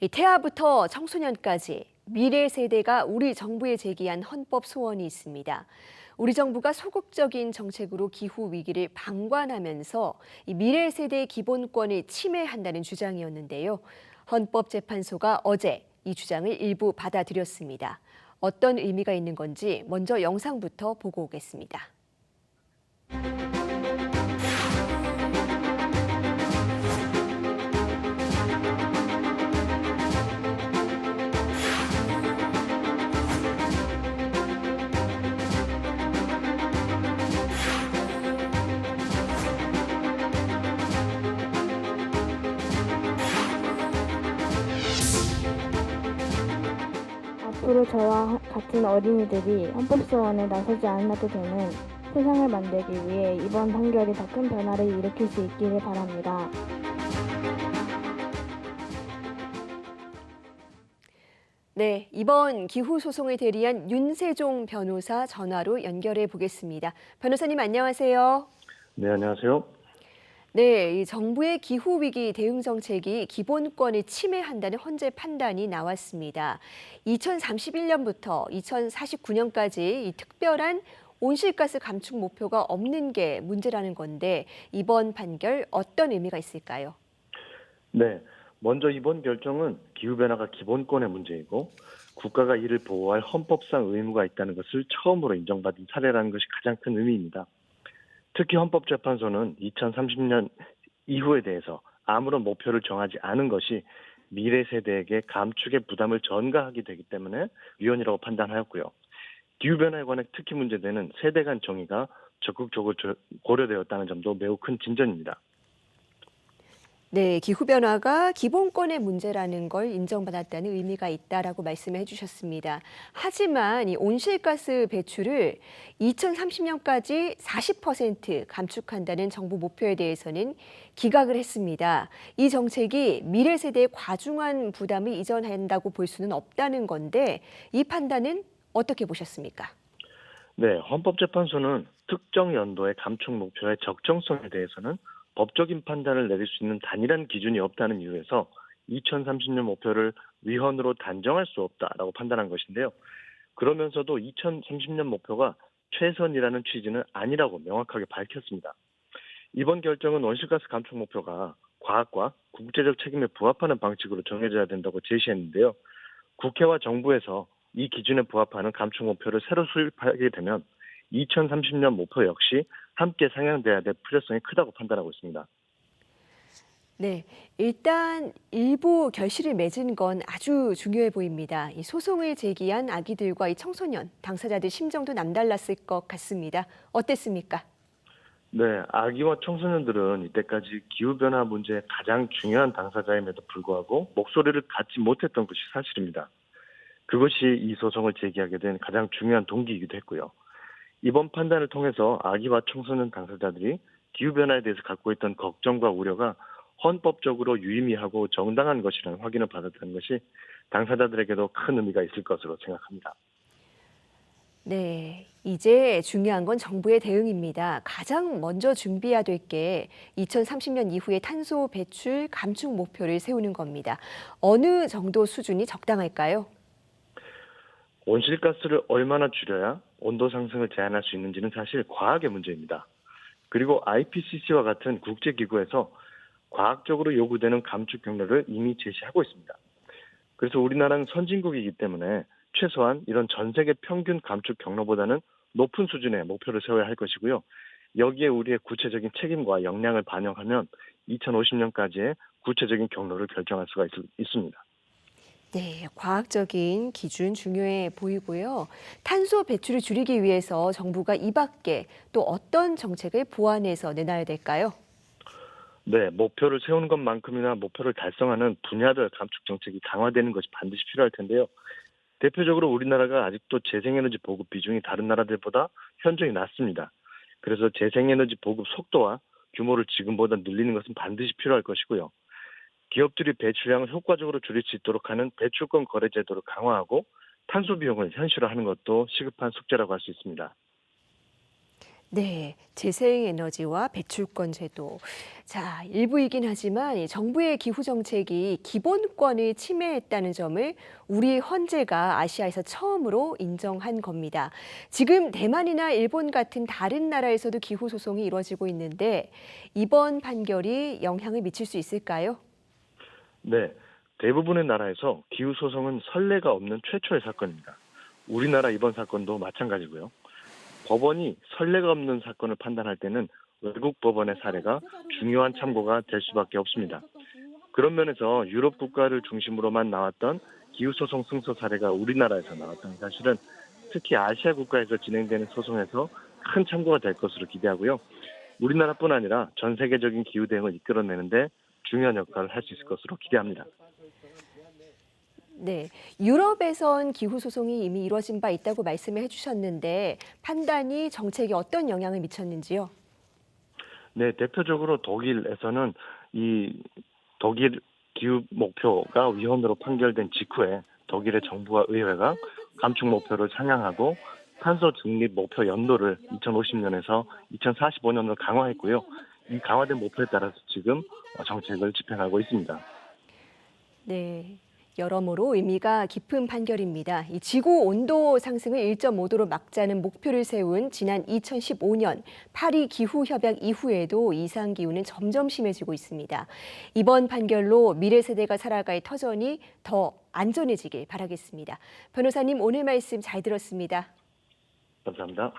이 태아부터 청소년까지 미래 세대가 우리 정부에 제기한 헌법 소원이 있습니다. 우리 정부가 소극적인 정책으로 기후 위기를 방관하면서 이 미래 세대의 기본권을 침해한다는 주장이었는데요. 헌법재판소가 어제 이 주장을 일부 받아들였습니다. 어떤 의미가 있는 건지 먼저 영상부터 보고 오겠습니다. 앞으로 저와 같은 어린이들이 헌법소원에 나서지 않아도 되는 세상을 만들기 위해 이번 판결이 더 큰 변화를 일으킬 수 있기를 바랍니다. 네, 이번 기후 소송을 대리한 윤세종 변호사 전화로 연결해 보겠습니다. 변호사님 안녕하세요. 네, 안녕하세요. 네, 이 정부의 기후 위기 대응 정책이 기본권을 침해한다는 헌재 판단이 나왔습니다. 2031년부터 2049년까지 이 특별한 온실가스 감축 목표가 없는 게 문제라는 건데 이번 판결 어떤 의미가 있을까요? 네, 먼저 이번 결정은 기후변화가 기본권의 문제이고 국가가 이를 보호할 헌법상 의무가 있다는 것을 처음으로 인정받은 사례라는 것이 가장 큰 의미입니다. 특히 헌법재판소는 2030년 이후에 대해서 아무런 목표를 정하지 않은 것이 미래 세대에게 감축의 부담을 전가하게 되기 때문에 위헌이라고 판단하였고요. 기후변화에 관해 특히 문제되는 세대 간 정의가 적극적으로 고려되었다는 점도 매우 큰 진전입니다. 네, 기후변화가 기본권의 문제라는 걸 인정받았다는 의미가 있다라고 말씀을 해주셨습니다. 하지만 이 온실가스 배출을 2030년까지 40% 감축한다는 정부 목표에 대해서는 기각을 했습니다. 이 정책이 미래 세대의 과중한 부담을 이전한다고 볼 수는 없다는 건데 이 판단은 어떻게 보셨습니까? 네, 헌법재판소는 특정 연도의 감축 목표의 적정성에 대해서는 법적인 판단을 내릴 수 있는 단일한 기준이 없다는 이유에서 2030년 목표를 위헌으로 단정할 수 없다라고 판단한 것인데요. 그러면서도 2030년 목표가 최선이라는 취지는 아니라고 명확하게 밝혔습니다. 이번 결정은 온실가스 감축 목표가 과학과 국제적 책임에 부합하는 방식으로 정해져야 된다고 제시했는데요. 국회와 정부에서 이 기준에 부합하는 감축 목표를 새로 수립하게 되면 2030년 목표 역시 함께 상향돼야 될 필요성이 크다고 판단하고 있습니다. 네, 일단 일부 결실을 맺은 건 아주 중요해 보입니다. 이 소송을 제기한 아기들과 이 청소년, 당사자들 심정도 남달랐을 것 같습니다. 어땠습니까? 네, 아기와 청소년들은 이때까지 기후변화 문제의 가장 중요한 당사자임에도 불구하고 목소리를 갖지 못했던 것이 사실입니다. 그것이 이 소송을 제기하게 된 가장 중요한 동기이기도 했고요. 이번 판단을 통해서 아기와 청소년 당사자들이 기후변화에 대해서 갖고 있던 걱정과 우려가 헌법적으로 유의미하고 정당한 것이라는 확인을 받았다는 것이 당사자들에게도 큰 의미가 있을 것으로 생각합니다. 네, 이제 중요한 건 정부의 대응입니다. 가장 먼저 준비해야 될 게 2030년 이후의 탄소 배출 감축 목표를 세우는 겁니다. 어느 정도 수준이 적당할까요? 온실가스를 얼마나 줄여야 온도 상승을 제한할 수 있는지는 사실 과학의 문제입니다. 그리고 IPCC와 같은 국제기구에서 과학적으로 요구되는 감축 경로를 이미 제시하고 있습니다. 그래서 우리나라는 선진국이기 때문에 최소한 이런 전 세계 평균 감축 경로보다는 높은 수준의 목표를 세워야 할 것이고요. 여기에 우리의 구체적인 책임과 역량을 반영하면 2050년까지의 구체적인 경로를 결정할 수가 있습니다. 네, 과학적인 기준 중요해 보이고요. 탄소 배출을 줄이기 위해서 정부가 이 밖에 또 어떤 정책을 보완해서 내놔야 될까요? 네, 목표를 세우는 것만큼이나 목표를 달성하는 분야별 감축 정책이 강화되는 것이 반드시 필요할 텐데요. 대표적으로 우리나라가 아직도 재생에너지 보급 비중이 다른 나라들보다 현저히 낮습니다. 그래서 재생에너지 보급 속도와 규모를 지금보다 늘리는 것은 반드시 필요할 것이고요. 기업들이 배출량을 효과적으로 줄일 수 있도록 하는 배출권 거래 제도를 강화하고 탄소 비용을 현실화하는 것도 시급한 숙제라고 할 수 있습니다. 네, 재생에너지와 배출권 제도. 자, 일부이긴 하지만 이 정부의 기후 정책이 기본권을 침해했다는 점을 우리 헌재가 아시아에서 처음으로 인정한 겁니다. 지금 대만이나 일본 같은 다른 나라에서도 기후 소송이 이루어지고 있는데 이번 판결이 영향을 미칠 수 있을까요? 네, 대부분의 나라에서 기후 소송은 선례가 없는 최초의 사건입니다. 우리나라 이번 사건도 마찬가지고요. 법원이 선례가 없는 사건을 판단할 때는 외국 법원의 사례가 중요한 참고가 될 수밖에 없습니다. 그런 면에서 유럽 국가를 중심으로만 나왔던 기후소송 승소 사례가 우리나라에서 나왔던 사실은 특히 아시아 국가에서 진행되는 소송에서 큰 참고가 될 것으로 기대하고요. 우리나라뿐 아니라 전 세계적인 기후 대응을 이끌어내는데 중요한 역할을 할 수 있을 것으로 기대합니다. 네, 유럽에선 기후 소송이 이미 이루어진 바 있다고 말씀을 해주셨는데 판단이 정책에 어떤 영향을 미쳤는지요? 네, 대표적으로 독일에서는 이 독일 기후 목표가 위헌으로 판결된 직후에 독일의 정부와 의회가 감축 목표를 상향하고 탄소 중립 목표 연도를 2050년에서 2045년으로 강화했고요. 이 강화된 목표에 따라서 지금 정책을 집행하고 있습니다. 네. 여러모로 의미가 깊은 판결입니다. 이 지구 온도 상승을 1.5도로 막자는 목표를 세운 지난 2015년 파리 기후 협약 이후에도 이상 기후는 점점 심해지고 있습니다. 이번 판결로 미래 세대가 살아갈 터전이 더 안전해지길 바라겠습니다. 변호사님 오늘 말씀 잘 들었습니다. 감사합니다.